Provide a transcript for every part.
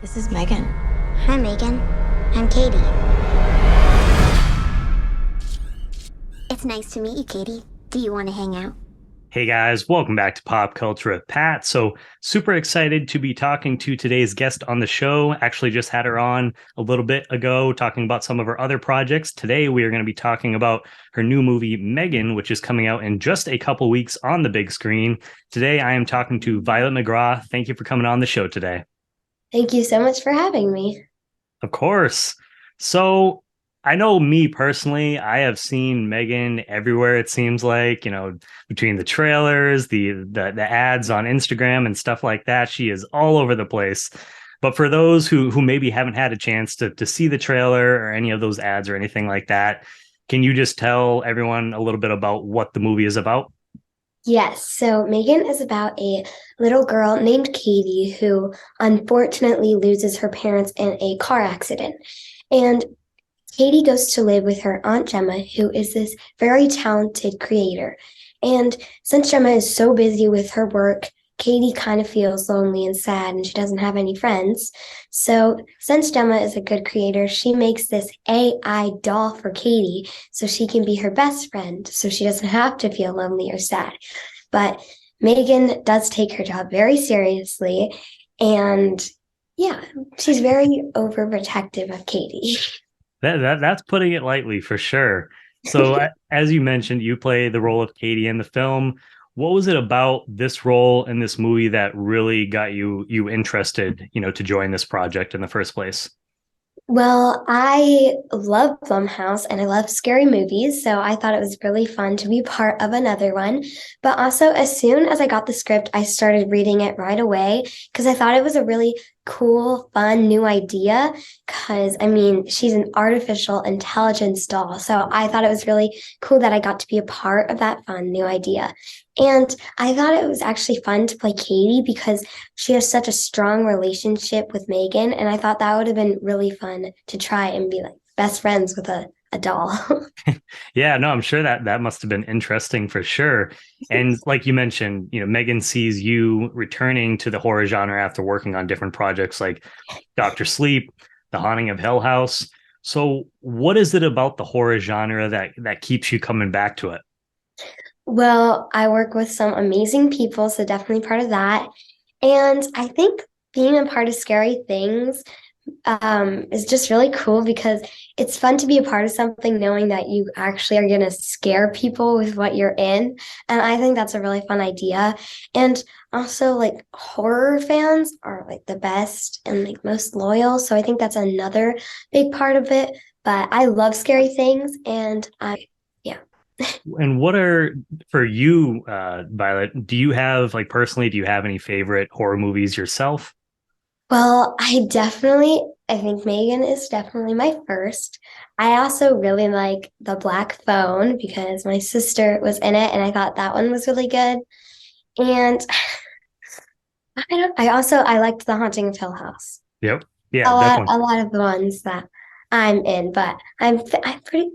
This is Megan. Hi, Megan. I'm Cady. It's nice to meet you, Cady. Do you want to hang out? Hey guys, welcome back to Pop Culture with Pat. Super excited to be talking to today's guest on the show. Actually, just had her on a little bit ago talking about some of her other projects. Today, we are going to be talking about her new movie, M3GAN, which is coming out in just a couple weeks on the big screen. Today, I am talking to Violet McGraw. Thank you for coming on the show today. Thank you so much for having me. Of course. So I know me personally, I have seen M3GAN everywhere, it seems like, between the trailers, the ads on Instagram and stuff like that. She is all over the place. But for those who maybe haven't had a chance to see the trailer or any of those ads or anything like that, can you just tell everyone a little bit about what the movie is about? Yes, so M3GAN is about a little girl named Cady who unfortunately loses her parents in a car accident. And Cady goes to live with her Aunt Gemma, who is this very talented creator. And since Gemma is so busy with her work, Cady kind of feels lonely and sad, and she doesn't have any friends. So, since Gemma is a good creator, she makes this AI doll for Cady so she can be her best friend, so she doesn't have to feel lonely or sad. But M3GAN does take her job very seriously, and yeah, she's very overprotective of Cady. That's putting it lightly for sure. So, as you mentioned, you play the role of Cady in the film. What was it about this role in this movie that really got you interested, to join this project in the first place? Well, I love Blumhouse and I love scary movies, so I thought it was really fun to be part of another one. But also, as soon as I got the script, I started reading it right away because I thought it was a really cool, fun new idea. Because, I mean, she's an artificial intelligence doll, so I thought it was really cool that I got to be a part of that fun new idea. And I thought it was actually fun to play Cady because she has such a strong relationship with M3GAN, and I thought that would have been really fun to try and be like best friends with a doll. Yeah, no, I'm sure that must have been interesting for sure. And like you mentioned, M3GAN sees you returning to the horror genre after working on different projects like Doctor Sleep, The Haunting of Hill House. So, what is it about the horror genre that keeps you coming back to it? Well, I work with some amazing people, so definitely part of that. And I think being a part of Scary Things is just really cool because it's fun to be a part of something knowing that you actually are going to scare people with what you're in. And I think that's a really fun idea. And also, like, horror fans are like the best and like most loyal. So I think that's another big part of it. But I love scary things. Yeah. And what are for you, Violet? Do you have like personally? Do you have any favorite horror movies yourself? Well, I think M3GAN is definitely my first. I also really like The Black Phone because my sister was in it and I thought that one was really good. And I liked The Haunting of Hill House. Yep. Yeah, definitely. A lot of the ones that I'm in, but I'm pretty,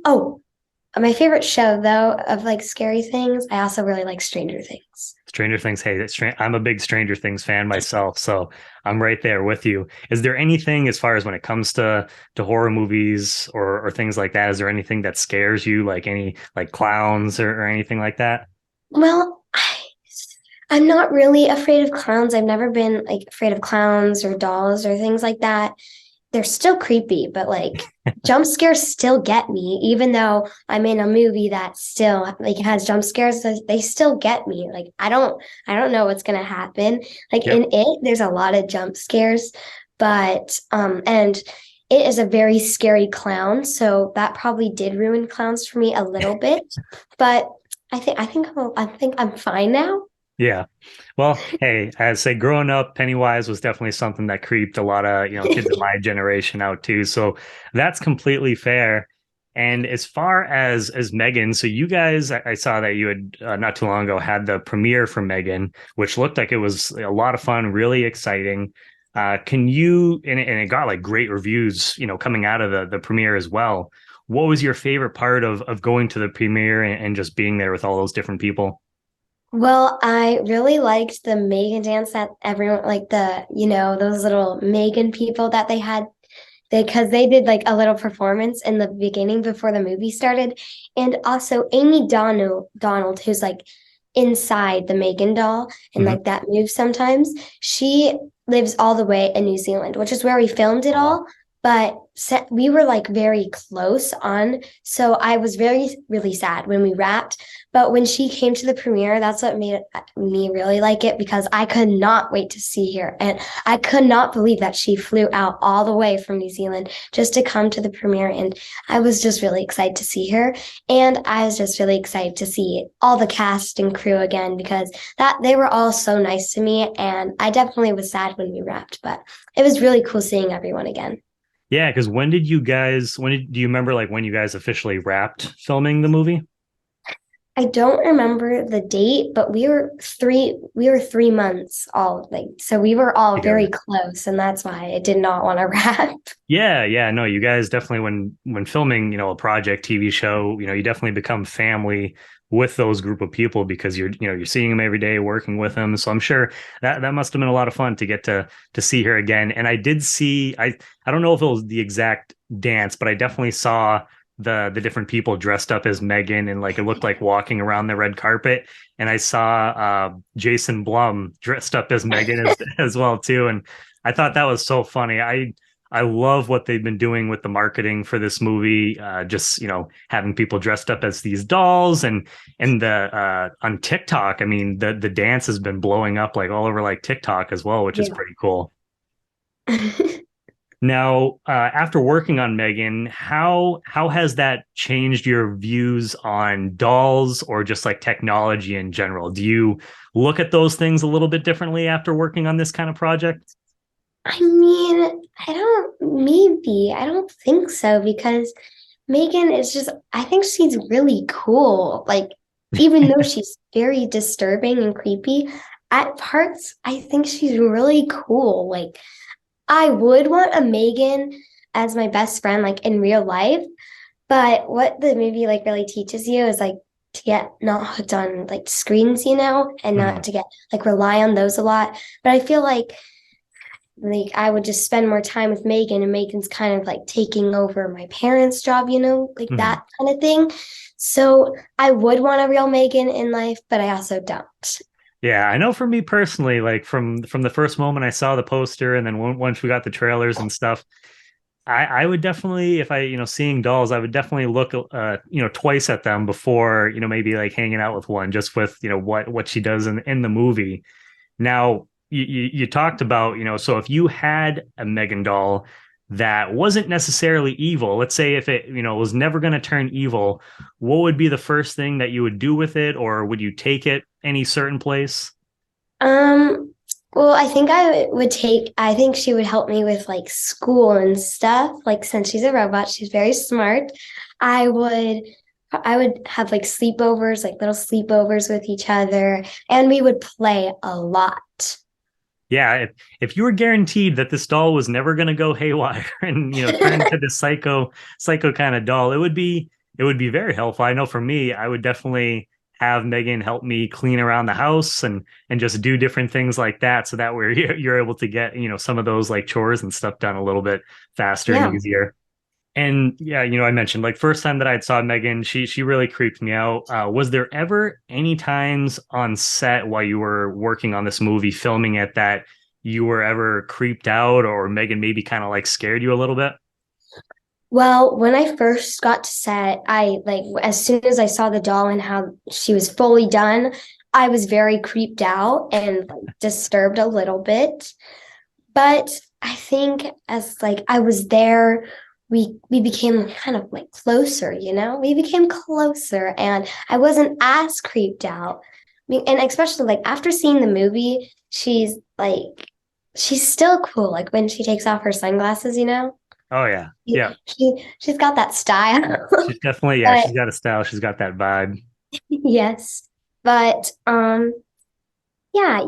my favorite show though of like scary things, I also really like Stranger Things. Stranger Things. Hey, I'm a big Stranger Things fan myself, so I'm right there with you. Is there anything as far as when it comes to horror movies or things like that? Is there anything that scares you, like any like clowns or anything like that? Well, I'm not really afraid of clowns. I've never been like afraid of clowns or dolls or things like that. They're still creepy, but like jump scares still get me, even though I'm in a movie that still like has jump scares, they still get me. Like I don't know what's gonna happen. Like Yep. in it, there's a lot of jump scares, but and it is a very scary clown, so that probably did ruin clowns for me a little bit. But I think I'm fine now. Yeah. Well, hey, I say growing up, Pennywise was definitely something that creeped a lot of, kids of my generation out too. So that's completely fair. And as far as M3GAN, so you guys, I saw that you had not too long ago had the premiere for M3GAN, which looked like it was a lot of fun, really exciting. Can you, and it got like great reviews, coming out of the premiere as well. What was your favorite part of going to the premiere and just being there with all those different people? Well, I really liked the Megan dance that everyone like those little Megan people that they had because they did like a little performance in the beginning before the movie started. And also Amy Donald, who's like inside the Megan doll and Hmm. like that moves sometimes, she lives all the way in New Zealand, which is where we filmed it Oh, wow. all. But we were like very close on. So I was really sad when we wrapped. But when she came to the premiere, that's what made me really like it because I could not wait to see her. And I could not believe that she flew out all the way from New Zealand just to come to the premiere. And I was just really excited to see her. And I was just really excited to see all the cast and crew again because that they were all so nice to me. And I definitely was sad when we wrapped, but it was really cool seeing everyone again. Yeah, because do you remember like when you guys officially wrapped filming the movie? I don't remember the date, but we were 3 months all like so we were all very Together. close, and that's why I did not want to wrap. Yeah, yeah, no, you guys definitely when filming, a project TV show, you definitely become family with those group of people because you're seeing them every day, working with them. So I'm sure that must have been a lot of fun to get to see her again. And I did see I don't know if it was the exact dance, but I definitely saw the different people dressed up as Megan and like it looked like walking around the red carpet. And I saw Jason Blum dressed up as Megan as well too. And I thought that was so funny. I love what they've been doing with the marketing for this movie. Just having people dressed up as these dolls, and the on TikTok. I mean, the dance has been blowing up like all over like TikTok as well, which is Yeah. pretty cool. Now, after working on Megan, how has that changed your views on dolls or just like technology in general? Do you look at those things a little bit differently after working on this kind of project? I mean, I don't think so because Megan is just, I think she's really cool. Like, even though she's very disturbing and creepy, at parts, I think she's really cool. Like, I would want a Megan as my best friend, like in real life. But what the movie like really teaches you is like to get not hooked on like screens, and not Mhm. to get like rely on those a lot. But I feel like I would just spend more time with Megan and Megan's kind of like taking over my parents' job, like Mhm. that kind of thing. So I would want a real Megan in life, but I also don't. Yeah, I know for me personally, like from the first moment I saw the poster, and then once we got the trailers and stuff, I would definitely, if I seeing dolls, I would definitely look twice at them before maybe like hanging out with one, just with what she does in the movie. Now, you talked about, so if you had a Megan doll that wasn't necessarily evil, let's say if it, was never going to turn evil, what would be the first thing that you would do with it, or would you take it any certain place? Um, well, I think she would help me with like school and stuff. Like since she's a robot, she's very smart. I would I would have like sleepovers, like little sleepovers with each other, and we would play a lot. Yeah, if you were guaranteed that this doll was never going to go haywire and turn into this psycho kind of doll, it would be very helpful. I know for me, I would definitely have Megan help me clean around the house and just do different things like that, so that way you're able to get some of those like chores and stuff done a little bit faster and Yeah. easier. And yeah, I mentioned like first time that I saw Megan, she really creeped me out. Was there ever any times on set while you were working on this movie, filming it, that you were ever creeped out or Megan maybe kind of like scared you a little bit? Well, when I first got to set, I like as soon as I saw the doll and how she was fully done, I was very creeped out and like, disturbed a little bit. But I think as like I was there, we became kind of like closer. We became closer and I wasn't as creeped out. And especially like after seeing the movie, she's still cool. Like when she takes off her sunglasses. Oh yeah. Yeah. She's got that style. She's definitely, yeah, But she's got a style. She's got that vibe. yes. But yeah,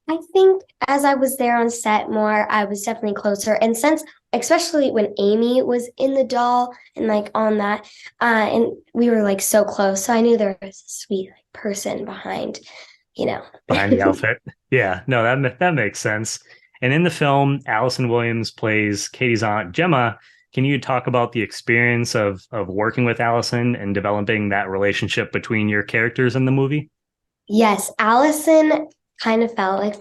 I think as I was there on set more, I was definitely closer. And since, especially when Amy was in the doll and like on that, and we were like so close, so I knew there was a sweet like person behind. you know. behind the outfit. Yeah, no, that makes sense. And in the film, Allison Williams plays Katie's aunt Gemma. Can you talk about the experience of working with Allison and developing that relationship between your characters in the movie? Yes, Allison kind of felt like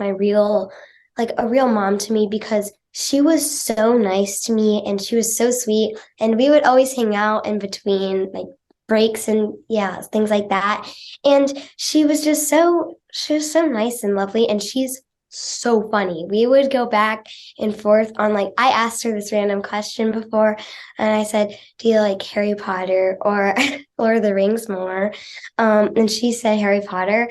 like a real mom to me because she was so nice to me and she was so sweet. And we would always hang out in between like breaks and yeah, things like that. And she was so nice and lovely. And she's so funny. We would go back and forth on like, I asked her this random question before and I said, do you like Harry Potter or Lord of the Rings more? And she said Harry Potter.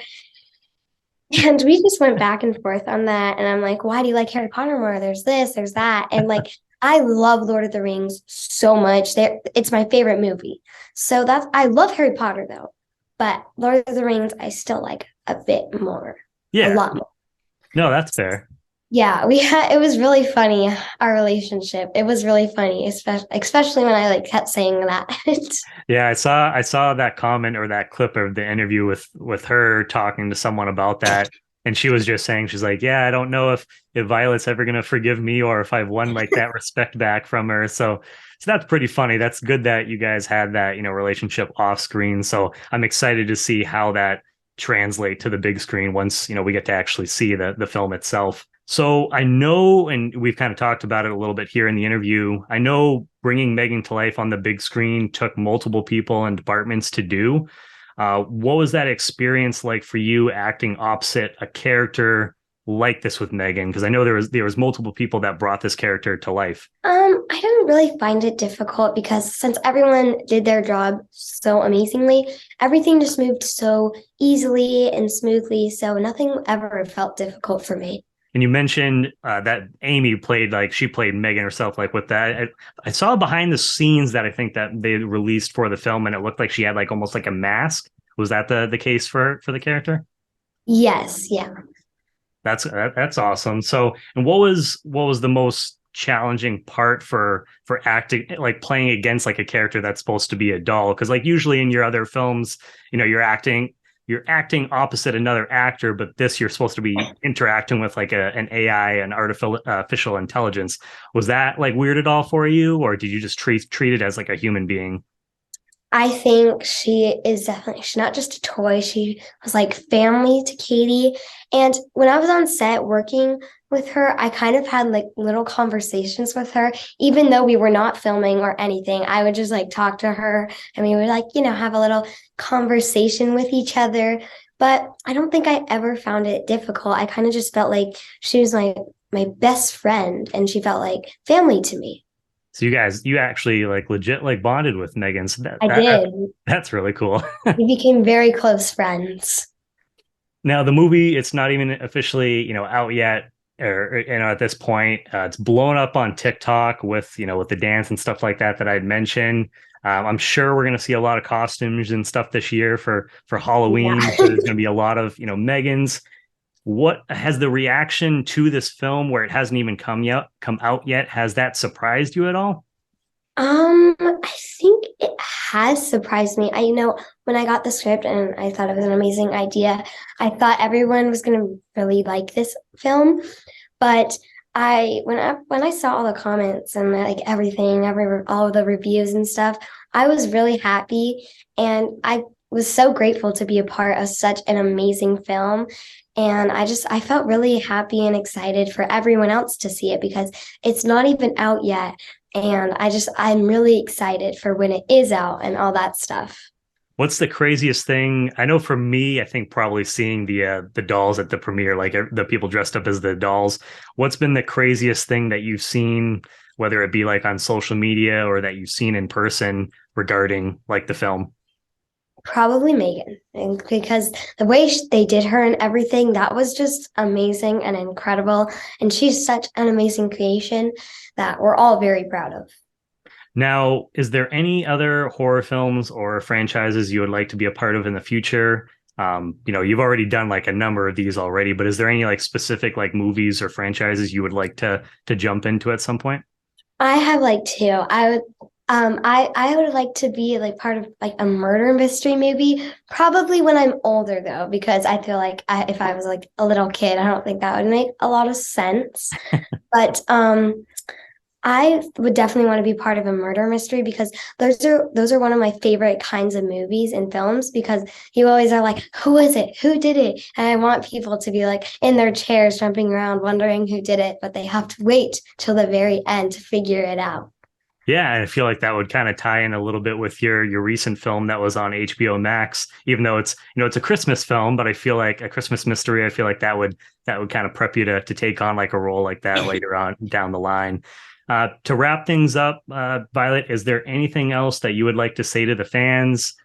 And we just went back and forth on that. And I'm like, why do you like Harry Potter more? There's this, there's that. And like, I love Lord of the Rings so much. It's my favorite movie. So I love Harry Potter though. But Lord of the Rings, I still like a bit more, a Yeah, lot more. no, that's fair. Yeah, it was really funny, our relationship. It was really funny, especially when I like kept saying that. Yeah, I saw that comment or that clip of the interview with her talking to someone about that, and she was just saying she's like, yeah, I don't know if Violet's ever gonna forgive me or if I've won like that respect back from her. So that's pretty funny. That's good that you guys had that relationship off screen. So I'm excited to see how that translate to the big screen once we get to actually see the film itself. So I know, and we've kind of talked about it a little bit here in the interview. I know bringing M3GAN to life on the big screen took multiple people and departments to do. What was that experience like for you acting opposite a character like this with M3GAN? Because I know there was multiple people that brought this character to life. I didn't really find it difficult because since everyone did their job so amazingly, everything just moved so easily and smoothly. So nothing ever felt difficult for me. And you mentioned that Amy played like she played M3GAN herself, like with that. I saw behind the scenes that I think that they released for the film, and it looked like she had like almost like a mask. Was that the case for the character? Yes, yeah. That's awesome. So, and what was the most challenging part for acting, like playing against like a character that's supposed to be a doll? Because like usually in your other films, you're acting opposite another actor, but this you're supposed to be interacting with like an AI, an artificial intelligence. Was that like weird at all for you, or did you just treat it as like a human being? I think she's not just a toy. She was like family to Cady. And when I was on set working with her, I kind of had like little conversations with her, even though we were not filming or anything. I would just like talk to her and we would like, have a little conversation with each other. But I don't think I ever found it difficult. I kind of just felt like she was my best friend and she felt like family to me. So you actually like legit like bonded with M3GAN. So I did. that's really cool. We became very close friends. Now the movie, it's not even officially, out yet, or at this point, it's blown up on TikTok with the dance and stuff like that I'd mentioned. I'm sure we're going to see a lot of costumes and stuff this year for Halloween. Yeah. So there's going to be a lot of M3GANs. What has the reaction to this film, where it hasn't even come out yet? Has that surprised you at all? I think it has surprised me. When I got the script and I thought it was an amazing idea, I thought everyone was going to really like this film. But when I saw all the comments and like everything, all of the reviews and stuff, I was really happy and I was so grateful to be a part of such an amazing film. And I felt really happy and excited for everyone else to see it because it's not even out yet. And I'm really excited for when it is out and all that stuff. What's the craziest thing? I know for me, I think probably seeing the dolls at the premiere, like the people dressed up as the dolls. What's been the craziest thing that you've seen, whether it be like on social media or that you've seen in person regarding like the film? Probably M3GAN, and because the way they did her and everything, that was just amazing and incredible. And she's such an amazing creation that we're all very proud of. Now, is there any other horror films or franchises you would like to be a part of in the future? You've already done like a number of these already, but is there any like specific like movies or franchises you would like to jump into at some point? I have like two. I would like to be like part of like a murder mystery movie, probably when I'm older though, because I feel like if I was like a little kid, I don't think that would make a lot of sense. But I would definitely want to be part of a murder mystery because those are one of my favorite kinds of movies and films because you always are like, who is it? Who did it? And I want people to be like in their chairs jumping around wondering who did it, but they have to wait till the very end to figure it out. Yeah, I feel like that would kind of tie in a little bit with your recent film that was on HBO Max, even though it's it's a Christmas film, but I feel like a Christmas mystery, I feel like that would kind of prep you to take on like a role like that later on down the line. To wrap things up, Violet, is there anything else that you would like to say to the fans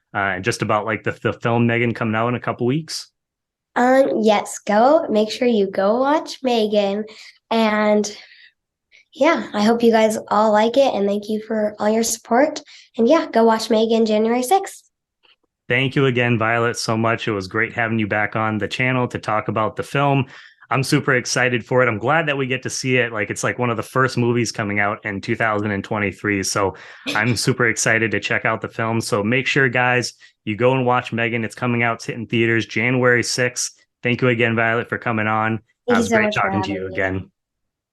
just about like the film Megan coming out in a couple weeks? Yes, go make sure you go watch Megan and yeah, I hope you guys all like it and thank you for all your support. And yeah, go watch Megan January 6th. Thank you again, Violet, so much. It was great having you back on the channel to talk about the film. I'm super excited for it. I'm glad that we get to see it. Like it's like one of the first movies coming out in 2023. So I'm super excited to check out the film. So make sure, guys, you go and watch Megan. It's coming out in theaters January 6th. Thank you again, Violet, for coming on. It Thank you was so great much for talking to you having me. again.